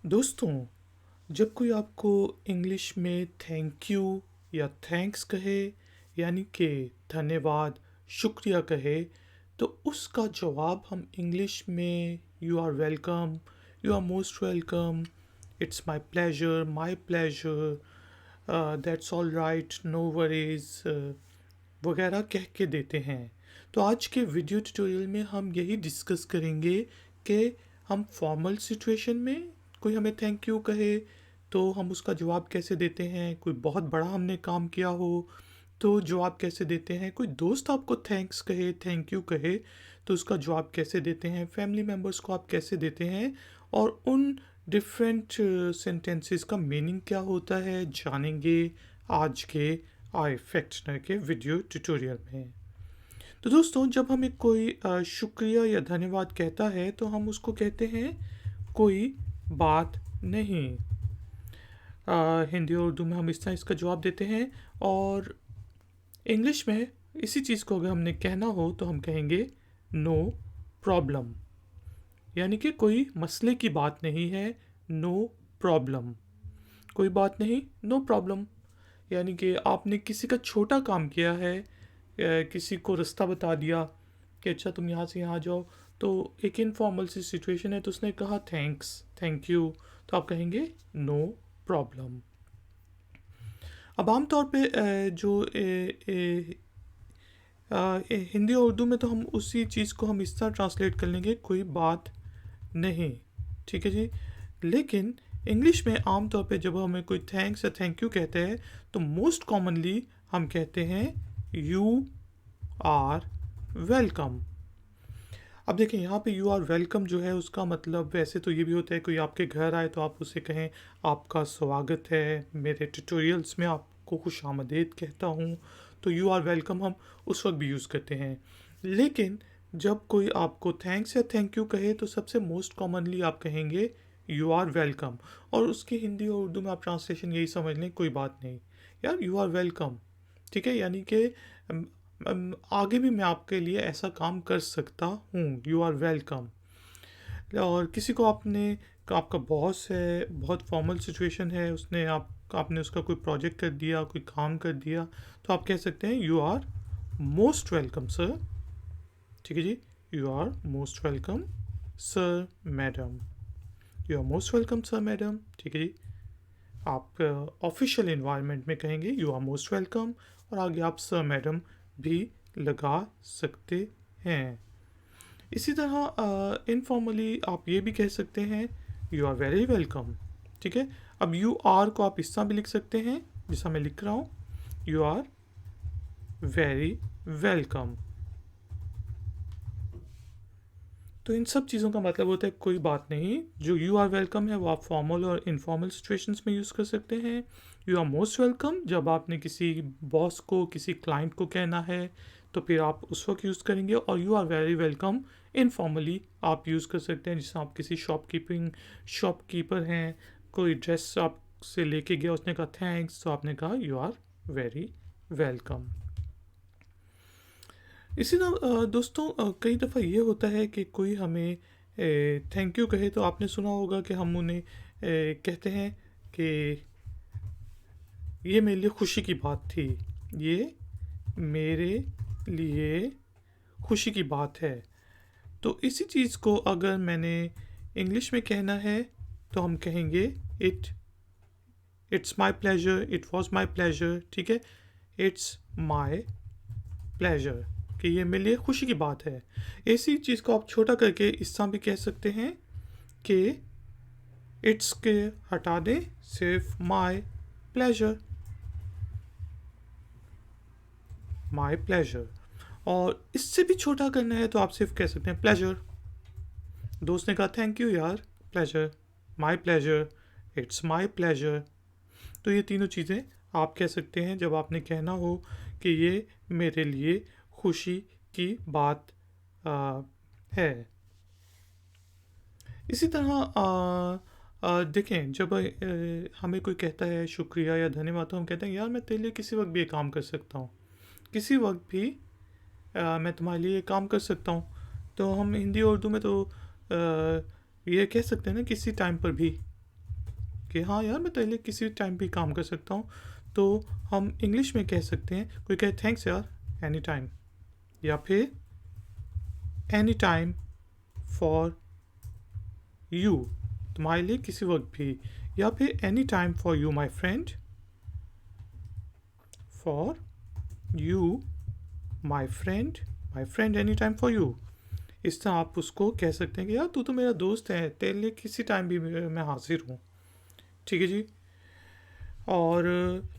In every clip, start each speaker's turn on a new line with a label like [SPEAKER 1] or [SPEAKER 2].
[SPEAKER 1] दोस्तों, जब कोई आपको इंग्लिश में थैंक यू या थैंक्स कहे, यानी कि धन्यवाद, शुक्रिया कहे, तो उसका जवाब हम इंग्लिश में you are welcome, you are most welcome, it's my pleasure, that's all right, no worries वगैरह कह के देते हैं। तो आज के वीडियो ट्यूटोरियल में हम यही डिस्कस करेंगे कि हम फॉर्मल सिचुएशन में कोई हमें थैंक यू कहे तो हम उसका जवाब कैसे देते हैं, कोई बहुत बड़ा हमने काम किया हो तो जवाब कैसे देते हैं, कोई दोस्त आपको थैंक्स कहे, थैंक यू कहे तो उसका जवाब कैसे देते हैं, फैमिली मेम्बर्स को आप कैसे देते हैं, और उन डिफरेंट सेंटेंसेस का मीनिंग क्या होता है जानेंगे आज के आई फैक्शनर के वीडियो ट्यूटोरियल में। तो दोस्तों, जब हमें कोई शुक्रिया या धन्यवाद कहता है तो हम उसको कहते हैं कोई बात नहीं। हिंदी और उर्दू में हम इस तरह इसका जवाब देते हैं, और इंग्लिश में इसी चीज़ को अगर हमने कहना हो तो हम कहेंगे नो प्रॉब्लम, यानी कि कोई मसले की बात नहीं है, नो प्रॉब्लम, कोई बात नहीं, नो प्रॉब्लम। यानी कि आपने किसी का छोटा काम किया है, किसी को रास्ता बता दिया कि अच्छा तुम यहाँ से यहाँ जाओ, तो एक इनफॉर्मल सी सिचुएशन है तो उसने कहा थैंक्स, थैंक यू, तो आप कहेंगे नो प्रॉब्लम। अब आमतौर पे हिंदी और उर्दू में तो हम उसी चीज़ को हम इस तरह ट्रांसलेट कर लेंगे कोई बात नहीं, ठीक है जी। लेकिन इंग्लिश में आमतौर पे जब हमें कोई थैंक्स या थैंक यू कहते हैं तो मोस्ट कॉमनली हम कहते हैं यू आर वेलकम। अब देखें, यहाँ पे यू आर वेलकम जो है उसका मतलब वैसे तो ये भी होता है कोई आपके घर आए तो आप उसे कहें आपका स्वागत है, मेरे ट्यूटोरियल्स में आपको खुश आमदेद कहता हूँ, तो यू आर वेलकम हम उस वक्त भी यूज़ करते हैं। लेकिन जब कोई आपको थैंक्स या थैंक यू कहे तो सबसे मोस्ट कॉमनली आप कहेंगे यू आर वेलकम, और उसकी हिंदी और उर्दू में आप ट्रांसलेशन यही समझ लें कोई बात नहीं, यार यू आर वेलकम, ठीक है। यानी कि आगे भी मैं आपके लिए ऐसा काम कर सकता हूँ, यू आर वेलकम। और किसी को आपका बॉस है, बहुत फॉर्मल सिचुएशन है, आपने उसका कोई प्रोजेक्ट कर दिया, कोई काम कर दिया, तो आप कह सकते हैं you are most welcome sir, ठीक है जी। You are most welcome sir madam, you are most welcome sir madam, ठीक है जी। आप ऑफिशियल इन्वायरमेंट में कहेंगे यू आर मोस्ट वेलकम, और आगे आप सर मैडम भी लगा सकते हैं। इसी तरह इनफॉर्मली आप ये भी कह सकते हैं यू आर वेरी वेलकम, ठीक है। अब यू आर को आप इस तरह भी लिख सकते हैं जैसा मैं लिख रहा हूँ, यू आर वेरी वेलकम। तो इन सब चीज़ों का मतलब होता है कोई बात नहीं। जो यू आर वेलकम है वो आप फॉर्मल और इनफॉर्मल सिचुएशंस में यूज़ कर सकते हैं। यू आर मोस्ट वेलकम जब आपने किसी बॉस को, किसी क्लाइंट को कहना है तो फिर आप उस वक्त यूज़ करेंगे, और you are very welcome informally आप यूज़ कर सकते हैं जैसे आप किसी शॉपकीपर हैं, कोई ड्रेस आपसे लेके गया, उसने कहा थैंक्स, तो आपने कहा यू आर वेरी वेलकम। इसी तरह दोस्तों, कई दफ़ा ये होता है कि कोई हमें थैंक यू कहे तो आपने सुना होगा कि हम उन्हें कहते हैं कि ये मेरे लिए खुशी की बात थी, ये मेरे लिए खुशी की बात है। तो इसी चीज़ को अगर मैंने इंग्लिश में कहना है तो हम कहेंगे it's my pleasure, it was my pleasure, ठीक है। इट्स माई प्लेजर कि ये मेरे लिए खुशी की बात है। इसी चीज़ को आप छोटा करके इस तरह भी कह सकते हैं कि इट्स के हटा दें, सिर्फ माई प्लेजर, माई प्लेजर। और इससे भी छोटा करना है तो आप सिर्फ कह सकते हैं प्लेजर। दोस्त ने कहा थैंक यू यार, pleasure, my pleasure, it's my pleasure. तो ये तीनों चीज़ें आप कह सकते हैं जब आपने कहना हो कि ये मेरे लिए खुशी की बात है। इसी तरह देखें, जब हमें कोई कहता है शुक्रिया या धन्यवाद तो हम कहते हैं यार मैं तेरे लिए किसी वक्त भी ये काम कर सकता हूँ, किसी वक्त भी मैं तुम्हारे लिए ये काम कर सकता हूँ। तो हम हिंदी और उर्दू में तो ये कह सकते हैं ना किसी टाइम पर भी, कि हाँ यार मैं तेरे लिए किसी टाइम भी काम कर सकता हूँ, तो हम इंग्लिश में कह सकते हैं, कोई कहे थैंक्स यार एनी टाइम, या फिर एनी टाइम फॉर यू, तुम्हारे लिए किसी वक्त भी, या फिर any time for you my friend, for you my friend any time for you. इस तरह आप उसको कह सकते हैं कि यार तू तो मेरा दोस्त है, तेरे लिए किसी टाइम भी मैं हाजिर हूँ। ठीक है जी। और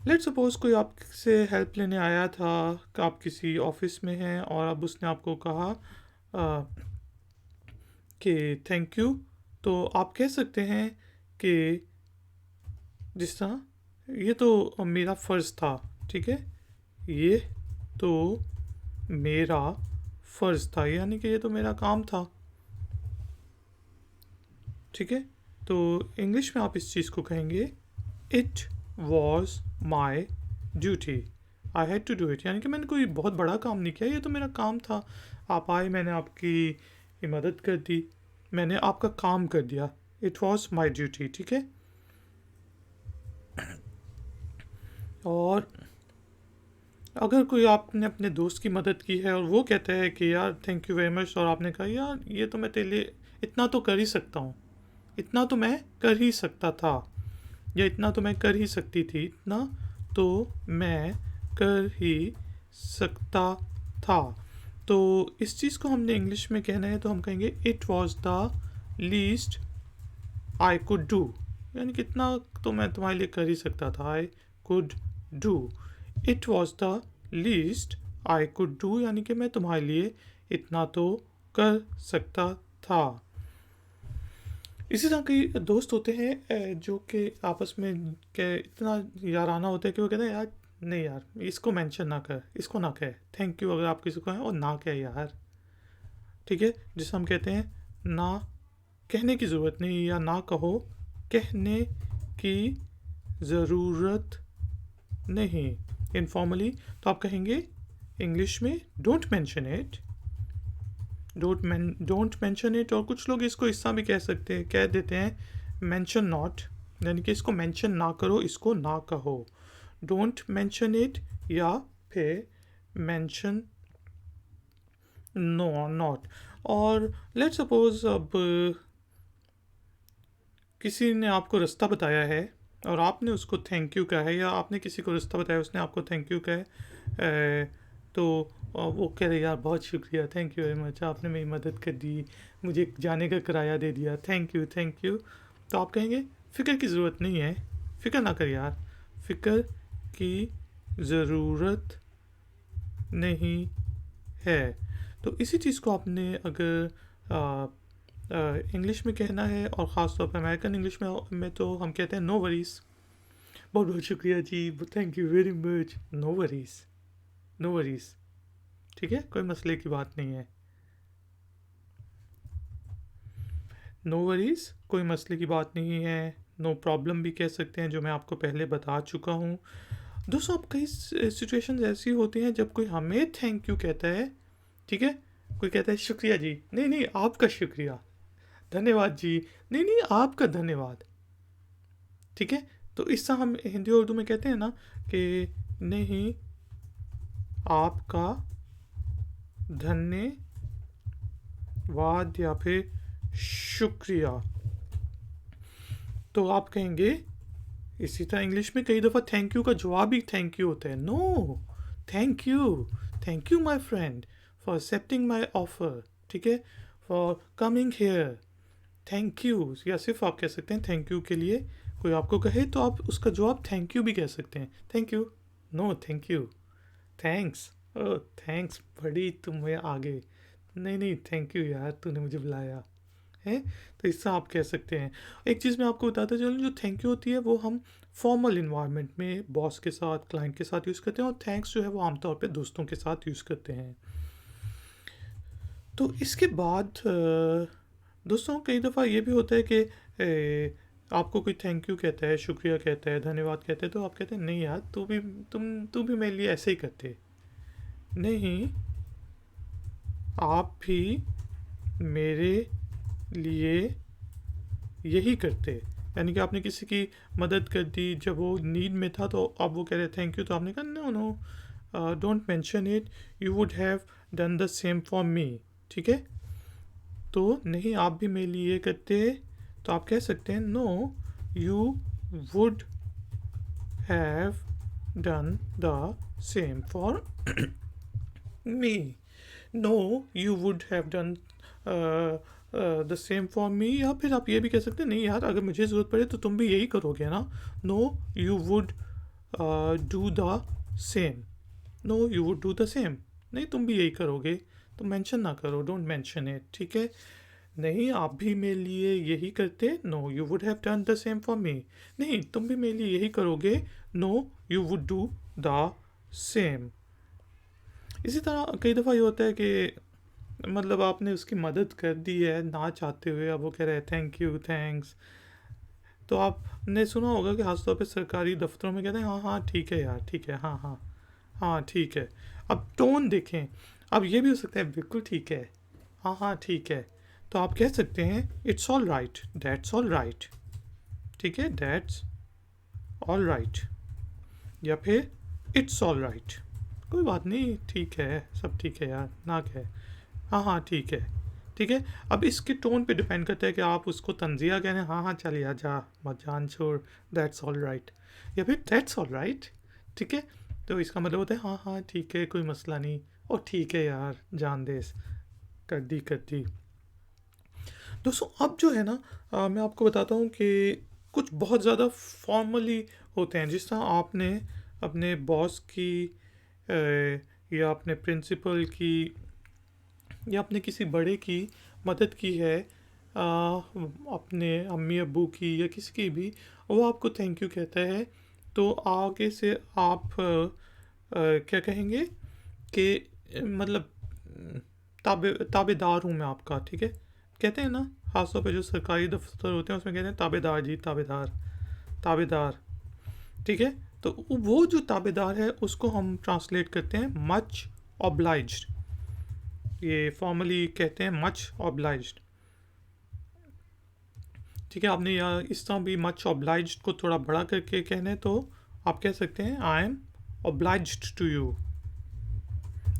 [SPEAKER 1] लेट सपोज कोई आपसे हेल्प लेने आया था, कि आप किसी ऑफिस में हैं और अब उसने आपको कहा कि थैंक यू, तो आप कह सकते हैं कि जिस तरह ये तो मेरा फ़र्ज़ था, ठीक है, ये तो मेरा फ़र्ज़ था, यानी कि ये तो मेरा काम था। ठीक है, तो इंग्लिश में आप इस चीज़ को कहेंगे it was my duty, I had to do it, यानी कि मैंने कोई बहुत बड़ा काम नहीं किया, ये तो मेरा काम था। आप आए, मैंने आपकी मदद कर दी, मैंने आपका काम कर दिया, इट वॉज माई ड्यूटी। ठीक है, और अगर कोई आपने अपने दोस्त की मदद की है और वो कहता है कि यार थैंक यू वेरी मच, और आपने कहा यार ये तो मैं तेरे लिए इतना तो कर ही सकता हूँ, इतना तो मैं कर ही सकता था, या इतना तो मैं कर ही सकती थी, इतना तो मैं कर ही सकता था, तो इस चीज़ को हमने इंग्लिश में कहना है तो हम कहेंगे it was the least I could do, यानी कि इतना तो मैं तुम्हारे लिए कर ही सकता था, आई could do. It was the least I could do, यानी कि मैं तुम्हारे लिए इतना तो कर सकता था। इसी तरह कई दोस्त होते हैं जो कि आपस में के इतना याराना होता है कि वो कहते हैं यार नहीं यार इसको मेंशन ना कर, इसको ना कहे थैंक यू अगर आप किसी को कहें, और ना कहे यार। ठीक है, जिसे हम कहते हैं ना कहने की ज़रूरत नहीं, या ना कहो, कहने की ज़रूरत नहीं। इनफॉर्मली तो आप कहेंगे इंग्लिश में don't mention it, don't mention it, और कुछ लोग इसको इस तरह भी कह सकते हैं, कह देते हैं मेंशन नॉट, यानी कि इसको मेंशन ना करो, इसको ना कहो, डोंट मेंशन इट, या फिर मेंशन नो नॉट। और लेट्स सपोज अब किसी ने आपको रास्ता बताया है और आपने उसको थैंक यू कहा है, या आपने किसी को रास्ता बताया उसने आपको थैंक यू कहा है, तो वो कह रहे यार बहुत शुक्रिया, थैंक यू वेरी मच, आपने मेरी मदद कर दी, मुझे जाने का किराया दे दिया, थैंक यू थैंक यू। तो आप कहेंगे फ़िक्र की ज़रूरत नहीं है, फ़िक्र ना कर यार, फ़िक्र की ज़रूरत नहीं है। तो इसी चीज़ को आपने अगर इंग्लिश में कहना है, और ख़ास तौर पर अमेरिकन इंग्लिश में तो हम कहते हैं नो वरीज़, बहुत बहुत शुक्रिया जी, thank you very much, no worries, no worries. ठीक है, कोई मसले की बात नहीं है, नो वरीज़ कोई मसले की बात नहीं है, नो प्रॉब्लम भी कह सकते हैं, जो मैं आपको पहले बता चुका हूँ। दोस्तों अब कई सिचुएशंस ऐसी होती हैं जब कोई हमें थैंक यू कहता है, ठीक है, कोई कहता है शुक्रिया जी, नहीं नहीं आपका शुक्रिया, धन्यवाद जी, नहीं नहीं आपका धन्यवाद। ठीक है, तो इस तरह हम हिंदी और उर्दू में कहते हैं ना कि नहीं आपका धन्यवाद, या फिर शुक्रिया। तो आप कहेंगे इसी तरह इंग्लिश में कई दफ़ा थैंक यू का जवाब ही थैंक यू होता है, no thank you my friend for accepting my offer, ठीक है, for coming here, thank you, या सिर्फ आप कह सकते हैं थैंक यू के लिए, कोई आपको कहे तो आप उसका जवाब थैंक यू भी कह सकते हैं, thank you, no thank you, thanks, oh thanks बड़ी तुम्हें आगे, नहीं नहीं थैंक यू यार तूने मुझे बुलाया है, तो इससे आप कह सकते हैं। एक चीज़ मैं आपको बताता चलूँ, जो थैंक यू होती है वो हम फॉर्मल इन्वायरमेंट में बॉस के साथ, क्लाइंट के साथ यूज़ करते हैं, और थैंक्स जो है वो आमतौर पे दोस्तों के साथ यूज़ करते हैं। तो इसके बाद दोस्तों कई दफ़ा ये भी होता है कि आपको कोई थैंक यू कहता है, शुक्रिया कहता है, धन्यवाद कहते हैं, तो आप कहते हैं नहीं यार तू भी मेरे लिए ऐसे ही करते, नहीं आप भी मेरे लिए यही करते, यानी कि आपने किसी की मदद कर दी जब वो नीड में था, तो अब वो कह रहे थैंक यू, तो आपने कहा no no, don't mention it, you would have done the same for me. ठीक है, तो नहीं आप भी मेरे लिए करते, तो आप कह सकते हैं no you would have done the same for me. No you would have done the same for me. या फिर आप ये भी कह सकते हैं नहीं यार, अगर मुझे ज़रूरत पड़े तो तुम भी यही करोगे ना। No you would do the same. No you would do the same, नहीं तुम भी यही करोगे, तो मेंशन ना करो, डोंट मेंशन इट। ठीक है, नहीं आप भी मेरे लिए यही करते, no you would have done the same for me. नहीं तुम भी मेरे लिए यही करोगे, no you would do the same. इसी तरह कई दफ़ा ये होता है कि मतलब आपने उसकी मदद कर दी है ना चाहते हुए, अब वो कह रहे हैं थैंक यू थैंक्स, तो आपने सुना होगा कि खासतौर पे सरकारी दफ्तरों में कहते हैं हाँ हाँ ठीक है यार, ठीक है, हाँ हाँ हाँ ठीक है। अब टोन देखें, अब ये भी हो सकता है बिल्कुल ठीक है, हाँ हाँ ठीक है, तो आप कह सकते हैं it's all right, that's all right. ठीक है, दैट्स ऑल राइट, या फिर इट्स ऑल राइट, कोई बात नहीं, ठीक है, सब ठीक है यार, ना कहे हाँ हाँ ठीक है। ठीक है, अब इसके टोन पे डिपेंड करता है कि आप उसको तंजिया कह रहे हैं, हाँ हाँ चल यार जा मत जान छोड़, दैट्स ऑल राइट, या फिर दैट्स ऑल राइट। ठीक है, तो इसका मतलब होता है हाँ हाँ ठीक है, कोई मसला नहीं, और ठीक है यार जान दे, कर दी कर दी। दोस्तों अब जो है ना, मैं आपको बताता हूँ कि कुछ बहुत ज़्यादा फॉर्मली होते हैं, जिस तरह आपने अपने बॉस की अ, या अपने प्रिंसिपल की या अपने किसी बड़े की मदद की है, अपने अम्मी अब्बू की या किसी की भी, वो आपको थैंक यू कहता है, तो आगे से आप क्या कहेंगे कि मतलब ताबेदार हूँ मैं आपका। ठीक है, कहते हैं ना खासतौर पे जो सरकारी दफ्तर होते हैं उसमें कहते हैं ताबेदार जी, ताबेदार, ताबेदार। ठीक है, तो वो जो ताबेदार है उसको हम ट्रांसलेट करते हैं मच ऑब्लाइज्ड, ये फॉर्मली कहते हैं मच ऑब्लाइज्ड। ठीक है, आपने या इस तरह भी मच ऑब्लाइज्ड को थोड़ा बड़ा करके कहना है, तो आप कह सकते हैं I am obliged to you,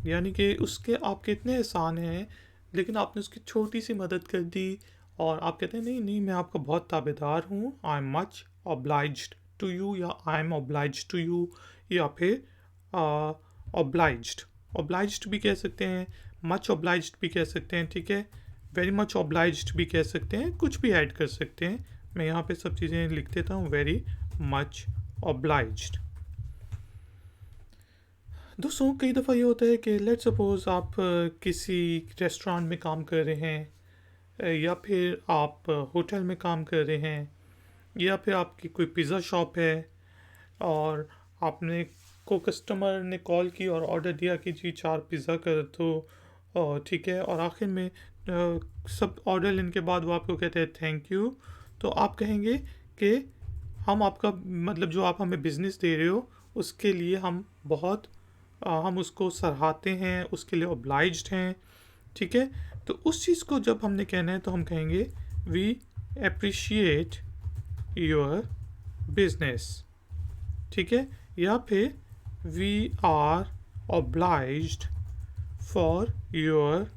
[SPEAKER 1] यानी कि उसके आपके इतने एहसान हैं लेकिन आपने उसकी छोटी सी मदद कर दी, और आप कहते हैं नहीं नहीं मैं आपका बहुत ताबेदार हूँ, I am much obliged to you, या I am obliged to you, या फिर ऑब्लाइज्ड, ऑब्लाइज्ड भी कह सकते हैं, मच ऑब्लाइज्ड भी कह सकते हैं। ठीक है, वेरी मच ऑब्लाइज्ड भी कह सकते हैं, कुछ भी ऐड कर सकते हैं। मैं यहाँ पे सब चीज़ें लिख देता हूँ, वेरी मच ऑब्लाइज्ड। दोस्तों कई दफ़ा ये होता है कि लेट सपोज़ आप किसी रेस्टोरेंट में काम कर रहे हैं, या फिर आप होटल में काम कर रहे हैं, या फिर आपकी कोई पिज़्ज़ा शॉप है, और आपने को कस्टमर ने कॉल की और ऑर्डर दिया कि जी 4 पिज़्ज़ा कर दो, और ठीक है, और आखिर में सब ऑर्डर लेने के बाद वो आपको कहते हैं थैंक यू, तो आप कहेंगे कि हम आपका मतलब जो आप हमें बिज़नेस दे रहे हो उसके लिए हम बहुत हम उसको सराहते हैं, उसके लिए ऑब्लाइज्ड हैं। ठीक है, तो उस चीज़ को जब हमने कहना है तो हम कहेंगे वी अप्रिशिएट योर बिजनेस। ठीक है, या फिर we are obliged for your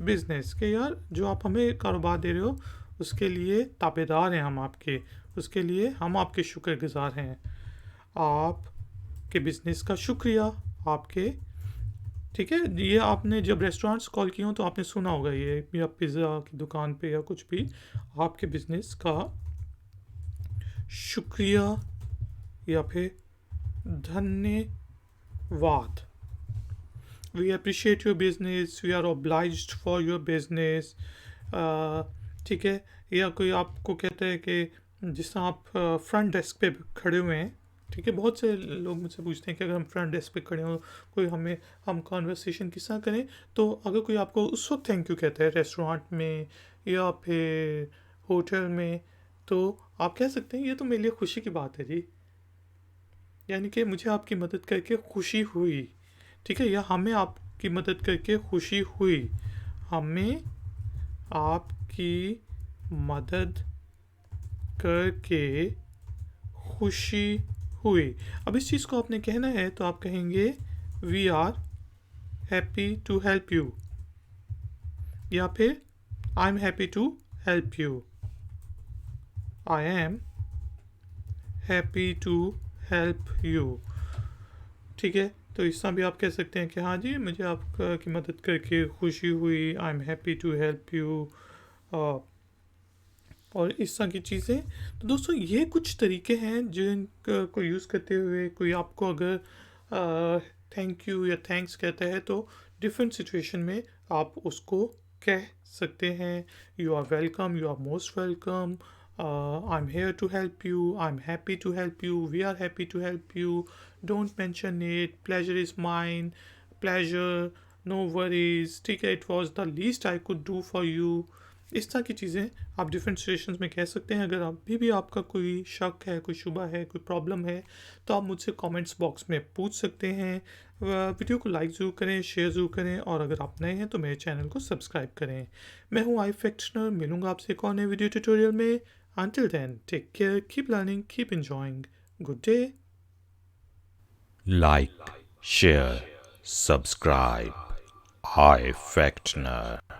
[SPEAKER 1] business, के यार जो आप हमें कारोबार दे रहे हो उसके लिए ताबेदार हैं हम आपके, उसके लिए हम आपके शुक्रगुजार हैं, आपके बिजनेस का शुक्रिया आपके। ठीक है, ये आपने जब रेस्टोरेंट्स कॉल किए हो तो आपने सुना होगा ये, या पिज़्ज़ा की दुकान पे या कुछ भी, आपके बिजनेस का शुक्रिया या फिर धन्यवाद। We appreciate your business, we are obliged for your business. ठीक है, या कोई आपको कहता है कि जिस तरह आप फ्रंट डेस्क पे खड़े हुए हैं, ठीक है, बहुत से लोग मुझसे पूछते हैं कि अगर हम फ्रंट डेस्क पे खड़े हों, कोई हम कॉन्वर्सेशन किस तरह करें, तो अगर कोई आपको उस वक्त थैंक यू कहता है रेस्टोरेंट में या फिर होटल में, तो आप कह सकते हैं ये तो मेरे लिए खुशी की बात है जी, यानी कि मुझे आपकी मदद करके खुशी हुई। ठीक है, या हमें आपकी मदद करके खुशी हुई, हमें आपकी मदद करके खुशी हुई। अब इस चीज़ को आपने कहना है तो आप कहेंगे we are happy to help you, या फिर I am happy to help you, I am happy to help you. ठीक है, तो इस तरह भी आप कह सकते हैं कि हाँ जी, मुझे आपकी मदद करके खुशी हुई, I am happy to help you, और इस तरह की चीज़ें। तो दोस्तों ये कुछ तरीके हैं जिनको यूज़ करते हुए कोई आपको अगर थैंक यू या थैंक्स कहता है तो डिफरेंट सिचुएशन में आप उसको कह सकते हैं। You are welcome, you are most welcome, I am here to help you, I am happy to help you, we are happy to help you, don't mention it, pleasure is mine, pleasure, no worries, ठीक है, it was the least I could do for you. इस तरह की चीज़ें आप different situations में कह सकते हैं। अगर अभी भी आपका कोई शक है, कोई शुबा है, कोई प्रॉब्लम है, तो आप मुझसे कमेंट्स बॉक्स में पूछ सकते हैं। वीडियो को लाइक ज़रूर करें, शेयर ज़रूर करें, और अगर आप नए हैं तो मेरे चैनल को सब्सक्राइब करें। मैं हूँ आई फैक्शनर, मिलूँगा आपसे एक और नए वीडियो ट्यूटोरियल में। Until then, take care, keep learning, keep enjoying, good day.
[SPEAKER 2] Like, share, subscribe. Hi, Factner.